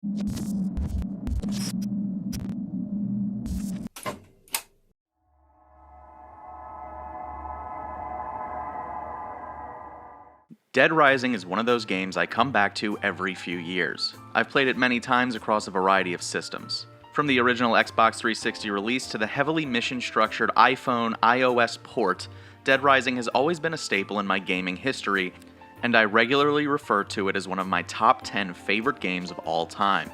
Dead Rising is one of those games I come back to every few years. I've played it many times across a variety of systems. From the original Xbox 360 release to the heavily mission-structured iPhone, iOS port, Dead Rising has always been a staple in my gaming history, and I regularly refer to it as one of my top 10 favorite games of all time.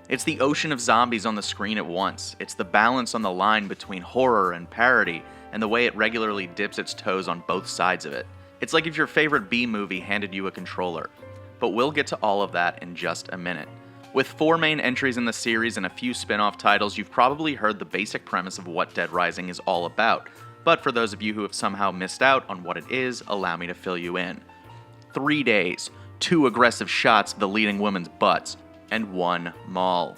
It's the ocean of zombies on the screen at once, it's the balance on the line between horror and parody, and the way it regularly dips its toes on both sides of it. It's like if your favorite B-movie handed you a controller. But we'll get to all of that in just a minute. With 4 main entries in the series and a few spin-off titles, you've probably heard the basic premise of what Dead Rising is all about. But for those of you who have somehow missed out on what it is, allow me to fill you in. 3 days, 2 aggressive shots of the leading women's butts, and 1 mall.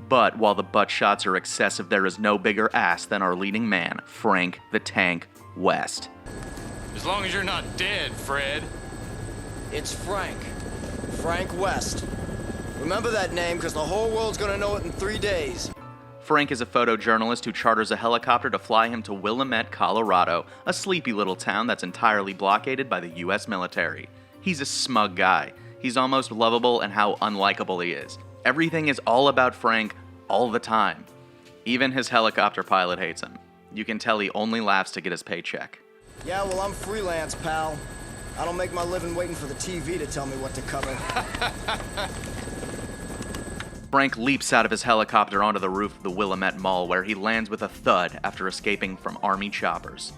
But while the butt shots are excessive, there is no bigger ass than our leading man, Frank the Tank West. As long as you're not dead, Fred. It's Frank. Frank West. Remember that name, because the whole world's gonna know it in 3 days. Frank is a photojournalist who charters a helicopter to fly him to Willamette, Colorado, a sleepy little town that's entirely blockaded by the US military. He's a smug guy. He's almost lovable and how unlikable he is. Everything is all about Frank all the time. Even his helicopter pilot hates him. You can tell he only laughs to get his paycheck. Yeah, well, I'm freelance, pal. I don't make my living waiting for the TV to tell me what to cover. Frank leaps out of his helicopter onto the roof of the Willamette Mall, where he lands with a thud after escaping from army choppers.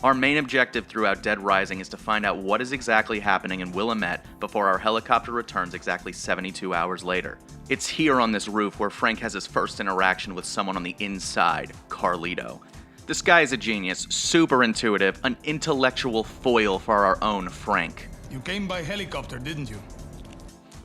Our main objective throughout Dead Rising is to find out what is exactly happening in Willamette before our helicopter returns exactly 72 hours later. It's here on this roof where Frank has his first interaction with someone on the inside, Carlito. This guy is a genius, super intuitive, an intellectual foil for our own Frank. You came by helicopter, didn't you?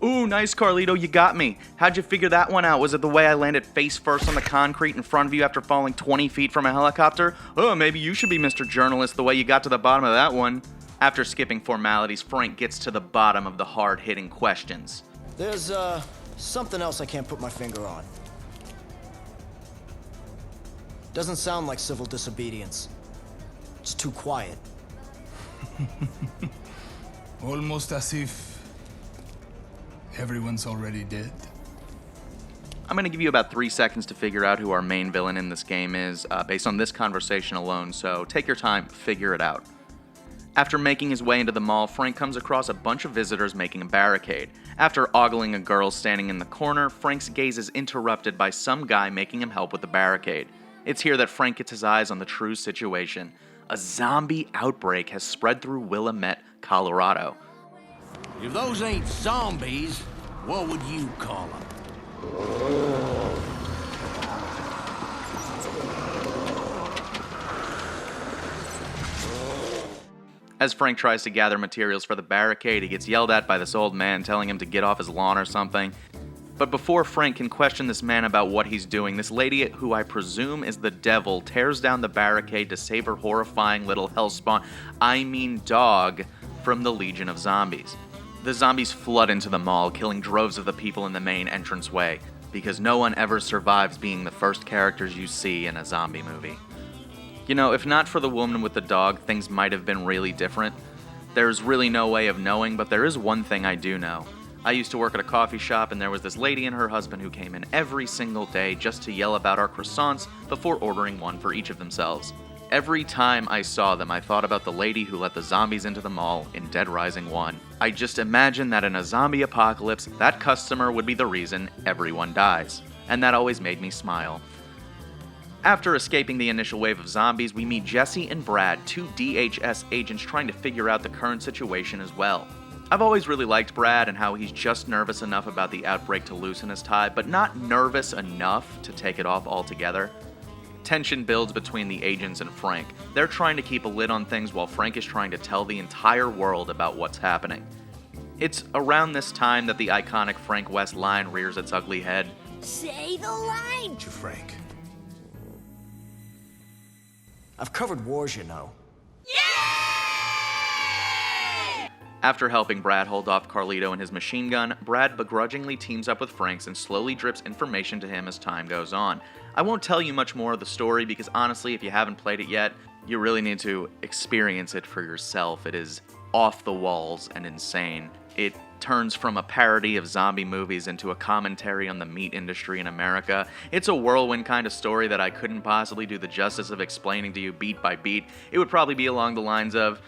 Ooh, nice, Carlito, you got me. How'd you figure that one out? Was it the way I landed face first on the concrete in front of you after falling 20 feet from a helicopter? Oh, maybe you should be Mr. Journalist the way you got to the bottom of that one. After skipping formalities, Frank gets to the bottom of the hard-hitting questions. There's, something else I can't put my finger on. Doesn't sound like civil disobedience. It's too quiet. Almost as if everyone's already dead. I'm going to give you about 3 seconds to figure out who our main villain in this game is, based on this conversation alone, so take your time, figure it out. After making his way into the mall, Frank comes across a bunch of visitors making a barricade. After ogling a girl standing in the corner, Frank's gaze is interrupted by some guy making him help with the barricade. It's here that Frank gets his eyes on the true situation. A zombie outbreak has spread through Willamette, Colorado. If those ain't zombies, what would you call them? As Frank tries to gather materials for the barricade, he gets yelled at by this old man telling him to get off his lawn or something. But before Frank can question this man about what he's doing, this lady, who I presume is the devil, tears down the barricade to save her horrifying little hellspawn, dog, from the legion of zombies. The zombies flood into the mall, killing droves of the people in the main entranceway, because no one ever survives being the first characters you see in a zombie movie. You know, if not for the woman with the dog, things might have been really different. There's really no way of knowing, but there is one thing I do know. I used to work at a coffee shop, and there was this lady and her husband who came in every single day just to yell about our croissants before ordering one for each of themselves. Every time I saw them, I thought about the lady who let the zombies into the mall in Dead Rising 1. I just imagined that in a zombie apocalypse, that customer would be the reason everyone dies. And that always made me smile. After escaping the initial wave of zombies, we meet Jesse and Brad, 2 DHS agents trying to figure out the current situation as well. I've always really liked Brad and how he's just nervous enough about the outbreak to loosen his tie, but not nervous enough to take it off altogether. Tension builds between the agents and Frank. They're trying to keep a lid on things while Frank is trying to tell the entire world about what's happening. It's around this time that the iconic Frank West line rears its ugly head. Say the line! To Frank. I've covered wars, you know. After helping Brad hold off Carlito and his machine gun, Brad begrudgingly teams up with Franks and slowly drips information to him as time goes on. I won't tell you much more of the story because honestly, if you haven't played it yet, you really need to experience it for yourself. It is off the walls and insane. It turns from a parody of zombie movies into a commentary on the meat industry in America. It's a whirlwind kind of story that I couldn't possibly do the justice of explaining to you beat by beat. It would probably be along the lines of,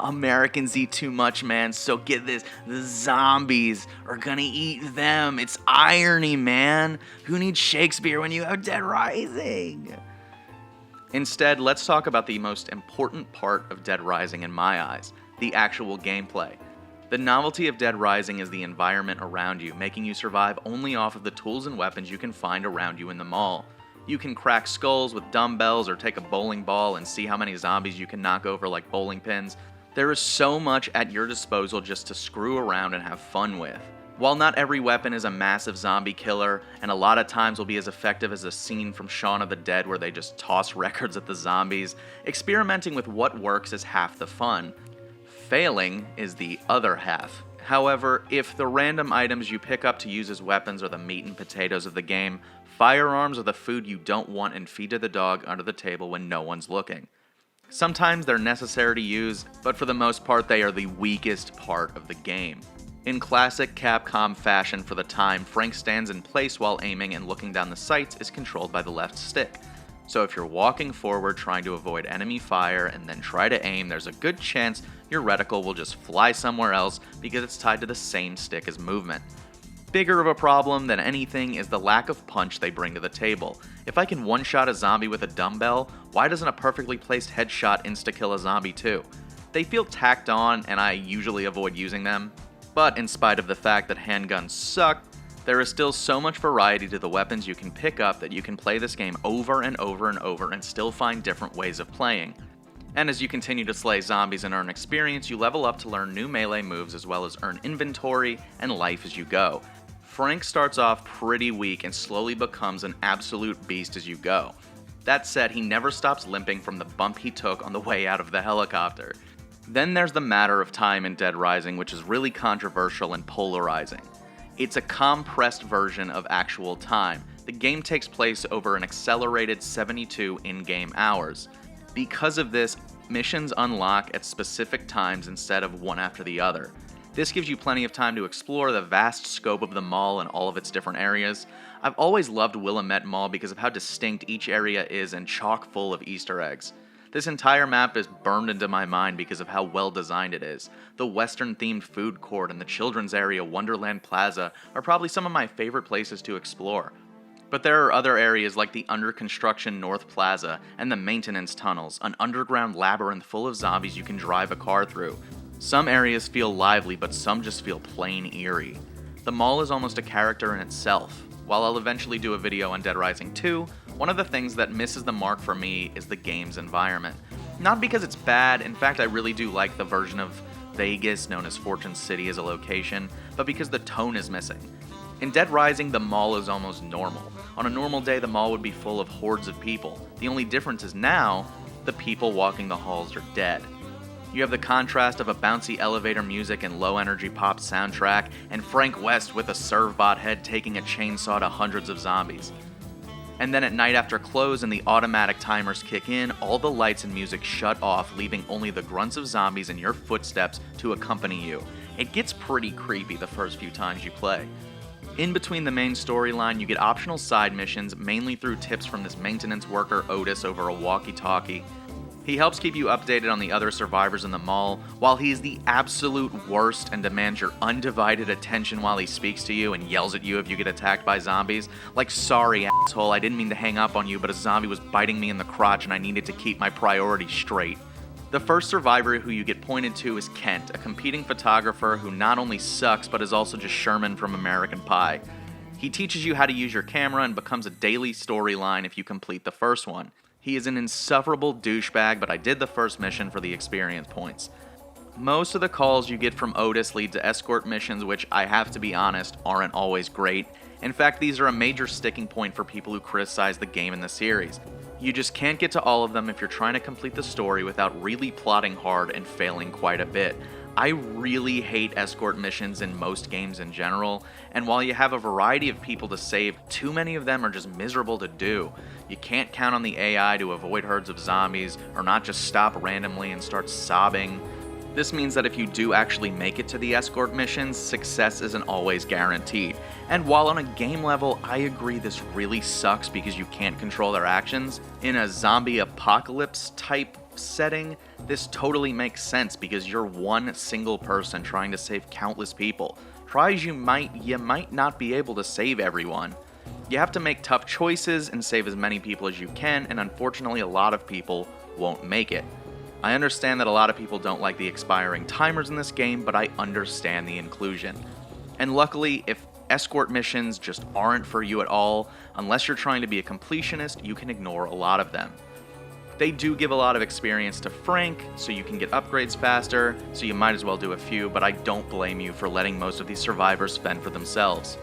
Americans eat too much, man, so get this, the zombies are gonna eat them. It's irony, man. Who needs Shakespeare when you have Dead Rising? Instead, let's talk about the most important part of Dead Rising in my eyes, the actual gameplay. The novelty of Dead Rising is the environment around you, making you survive only off of the tools and weapons you can find around you in the mall. You can crack skulls with dumbbells or take a bowling ball and see how many zombies you can knock over like bowling pins. There is so much at your disposal just to screw around and have fun with. While not every weapon is a massive zombie killer, and a lot of times will be as effective as a scene from Shaun of the Dead where they just toss records at the zombies, experimenting with what works is half the fun. Failing is the other half. However, if the random items you pick up to use as weapons are the meat and potatoes of the game, firearms are the food you don't want and feed to the dog under the table when no one's looking. Sometimes they're necessary to use, but for the most part they are the weakest part of the game. In classic Capcom fashion for the time, Frank stands in place while aiming and looking down the sights is controlled by the left stick. So if you're walking forward trying to avoid enemy fire and then try to aim, there's a good chance your reticle will just fly somewhere else because it's tied to the same stick as movement. Bigger of a problem than anything is the lack of punch they bring to the table. If I can one-shot a zombie with a dumbbell, why doesn't a perfectly placed headshot insta-kill a zombie too? They feel tacked on and I usually avoid using them, but in spite of the fact that handguns suck, there is still so much variety to the weapons you can pick up that you can play this game over and over and over and still find different ways of playing. And as you continue to slay zombies and earn experience, you level up to learn new melee moves as well as earn inventory and life as you go. Frank starts off pretty weak and slowly becomes an absolute beast as you go. That said, he never stops limping from the bump he took on the way out of the helicopter. Then there's the matter of time in Dead Rising, which is really controversial and polarizing. It's a compressed version of actual time. The game takes place over an accelerated 72 in-game hours. Because of this, missions unlock at specific times instead of one after the other. This gives you plenty of time to explore the vast scope of the mall and all of its different areas. I've always loved Willamette Mall because of how distinct each area is and chock full of Easter eggs. This entire map is burned into my mind because of how well designed it is. The Western-themed food court and the children's area Wonderland Plaza are probably some of my favorite places to explore. But there are other areas like the under-construction North Plaza and the maintenance tunnels, an underground labyrinth full of zombies you can drive a car through. Some areas feel lively, but some just feel plain eerie. The mall is almost a character in itself. While I'll eventually do a video on Dead Rising 2, one of the things that misses the mark for me is the game's environment. Not because it's bad, in fact I really do like the version of Vegas known as Fortune City as a location, but because the tone is missing. In Dead Rising, the mall is almost normal. On a normal day, the mall would be full of hordes of people. The only difference is now, the people walking the halls are dead. You have the contrast of a bouncy elevator music and low-energy pop soundtrack, and Frank West with a serve-bot head taking a chainsaw to hundreds of zombies. And then at night after close and the automatic timers kick in, all the lights and music shut off, leaving only the grunts of zombies and your footsteps to accompany you. It gets pretty creepy the first few times you play. In between the main storyline, you get optional side missions, mainly through tips from this maintenance worker Otis over a walkie-talkie. He helps keep you updated on the other survivors in the mall, while he's the absolute worst and demands your undivided attention while he speaks to you and yells at you if you get attacked by zombies. Like, sorry asshole, I didn't mean to hang up on you, but a zombie was biting me in the crotch and I needed to keep my priorities straight. The first survivor who you get pointed to is Kent, a competing photographer who not only sucks but is also just Sherman from American Pie. He teaches you how to use your camera and becomes a daily storyline if you complete the first one. He is an insufferable douchebag, but I did the first mission for the experience points. Most of the calls you get from Otis lead to escort missions, which, I have to be honest, aren't always great. In fact, these are a major sticking point for people who criticize the game and the series. You just can't get to all of them if you're trying to complete the story without really plotting hard and failing quite a bit. I really hate escort missions in most games in general, and while you have a variety of people to save, too many of them are just miserable to do. You can't count on the AI to avoid herds of zombies, or not just stop randomly and start sobbing. This means that if you do actually make it to the escort missions, success isn't always guaranteed. And while on a game level, I agree this really sucks because you can't control their actions, in a zombie apocalypse type setting, this totally makes sense because you're one single person trying to save countless people. Try as you might not be able to save everyone. You have to make tough choices and save as many people as you can, and unfortunately a lot of people won't make it. I understand that a lot of people don't like the expiring timers in this game, but I understand the inclusion. And luckily, if escort missions just aren't for you at all, unless you're trying to be a completionist, you can ignore a lot of them. They do give a lot of experience to Frank, so you can get upgrades faster, so you might as well do a few, but I don't blame you for letting most of these survivors fend for themselves.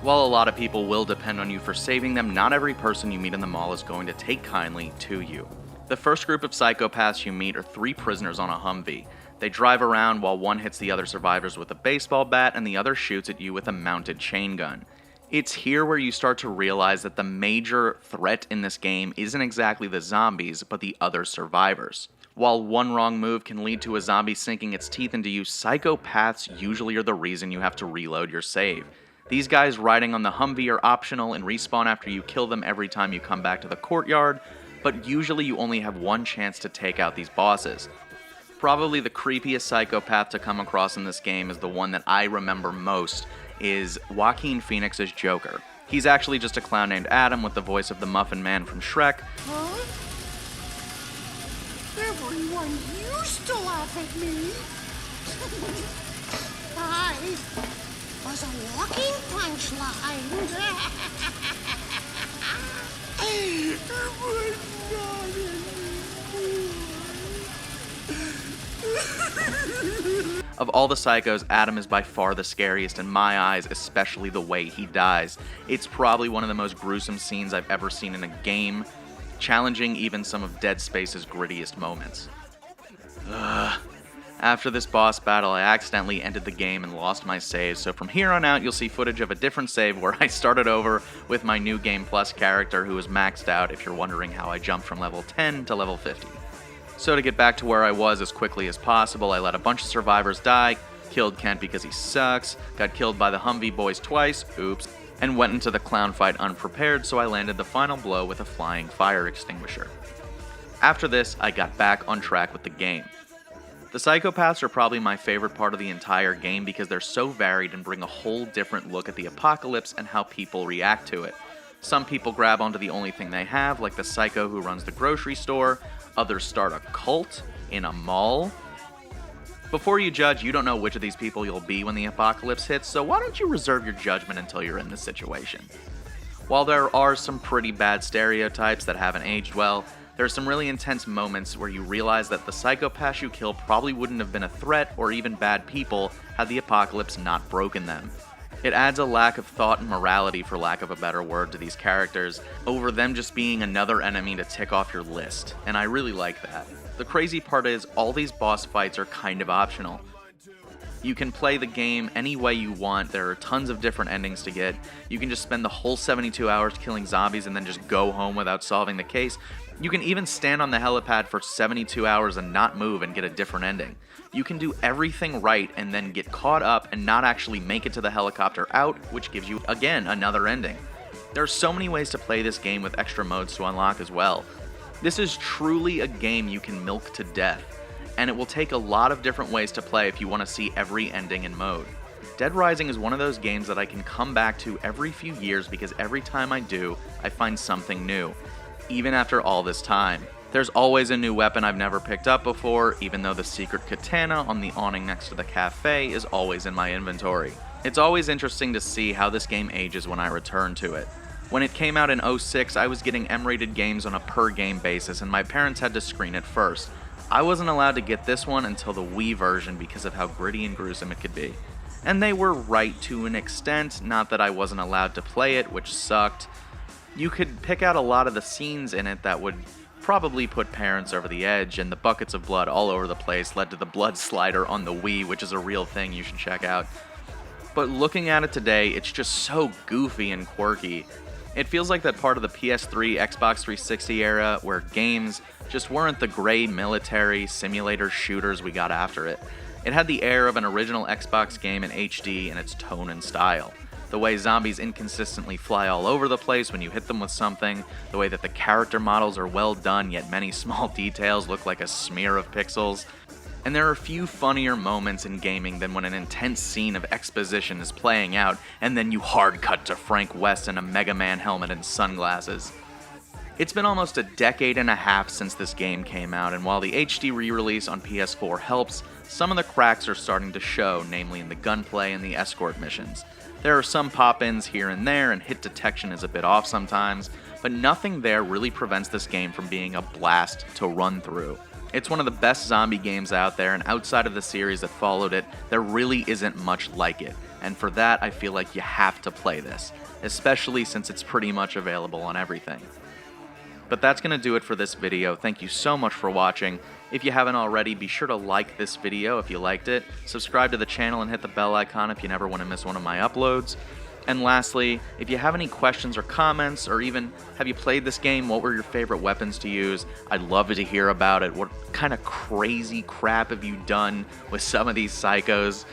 While a lot of people will depend on you for saving them, not every person you meet in the mall is going to take kindly to you. The first group of psychopaths you meet are 3 prisoners on a Humvee. They drive around while one hits the other survivors with a baseball bat and the other shoots at you with a mounted chain gun. It's here where you start to realize that the major threat in this game isn't exactly the zombies, but the other survivors. While one wrong move can lead to a zombie sinking its teeth into you, psychopaths usually are the reason you have to reload your save. These guys riding on the Humvee are optional and respawn after you kill them every time you come back to the courtyard, but usually you only have one chance to take out these bosses. Probably the creepiest psychopath to come across in this game is the one that I remember most, is Joaquin Phoenix's Joker. He's actually just a clown named Adam with the voice of the Muffin Man from Shrek. Huh? Everyone used to laugh at me. I was a walking punchline. Of all the psychos, Adam is by far the scariest in my eyes, especially the way he dies. It's probably one of the most gruesome scenes I've ever seen in a game, challenging even some of Dead Space's grittiest moments. After this boss battle, I accidentally ended the game and lost my save, so from here on out you'll see footage of a different save where I started over with my new Game Plus character who is maxed out, if you're wondering how I jumped from level 10 to level 50. So to get back to where I was as quickly as possible, I let a bunch of survivors die, killed Kent because he sucks, got killed by the Humvee boys twice, oops, and went into the clown fight unprepared, so I landed the final blow with a flying fire extinguisher. After this, I got back on track with the game. The psychopaths are probably my favorite part of the entire game because they're so varied and bring a whole different look at the apocalypse and how people react to it. Some people grab onto the only thing they have, like the psycho who runs the grocery store. Others start a cult in a mall. Before you judge, you don't know which of these people you'll be when the apocalypse hits, so why don't you reserve your judgment until you're in this situation? While there are some pretty bad stereotypes that haven't aged well, there are some really intense moments where you realize that the psychopaths you kill probably wouldn't have been a threat or even bad people had the apocalypse not broken them. It adds a lack of thought and morality, for lack of a better word, to these characters, over them just being another enemy to tick off your list, and I really like that. The crazy part is, all these boss fights are kind of optional. You can play the game any way you want, there are tons of different endings to get, you can just spend the whole 72 hours killing zombies and then just go home without solving the case. You can even stand on the helipad for 72 hours and not move and get a different ending. You can do everything right and then get caught up and not actually make it to the helicopter out, which gives you, again, another ending. There are so many ways to play this game with extra modes to unlock as well. This is truly a game you can milk to death, and it will take a lot of different ways to play if you want to see every ending and mode. Dead Rising is one of those games that I can come back to every few years because every time I do, I find something new, even after all this time. There's always a new weapon I've never picked up before, even though the secret katana on the awning next to the cafe is always in my inventory. It's always interesting to see how this game ages when I return to it. When it came out in 2006, I was getting M-rated games on a per-game basis, and my parents had to screen it first. I wasn't allowed to get this one until the Wii version because of how gritty and gruesome it could be. And they were right to an extent, not that I wasn't allowed to play it, which sucked. You could pick out a lot of the scenes in it that would probably put parents over the edge, and the buckets of blood all over the place led to the blood slider on the Wii, which is a real thing you should check out. But looking at it today, it's just so goofy and quirky. It feels like that part of the PS3, Xbox 360 era where games just weren't the gray military simulator shooters we got after it. It had the air of an original Xbox game in HD in its tone and style. The way zombies inconsistently fly all over the place when you hit them with something, the way that the character models are well done yet many small details look like a smear of pixels. And there are few funnier moments in gaming than when an intense scene of exposition is playing out and then you hard cut to Frank West in a Mega Man helmet and sunglasses. It's been almost a decade and a half since this game came out, and while the HD re-release on PS4 helps, some of the cracks are starting to show, namely in the gunplay and the escort missions. There are some pop-ins here and there, and hit detection is a bit off sometimes, but nothing there really prevents this game from being a blast to run through. It's one of the best zombie games out there, and outside of the series that followed it, there really isn't much like it, and for that I feel like you have to play this, especially since it's pretty much available on everything. But that's going to do it for this video. Thank you so much for watching. If you haven't already, be sure to like this video if you liked it, subscribe to the channel and hit the bell icon if you never want to miss one of my uploads. And lastly, if you have any questions or comments, or even have you played this game, what were your favorite weapons to use? I'd love to hear about it. What kind of crazy crap have you done with some of these psychos?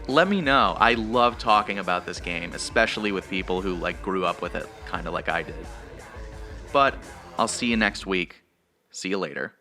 Let me know. I love talking about this game, especially with people who grew up with it, kind of like I did. But I'll see you next week. See you later.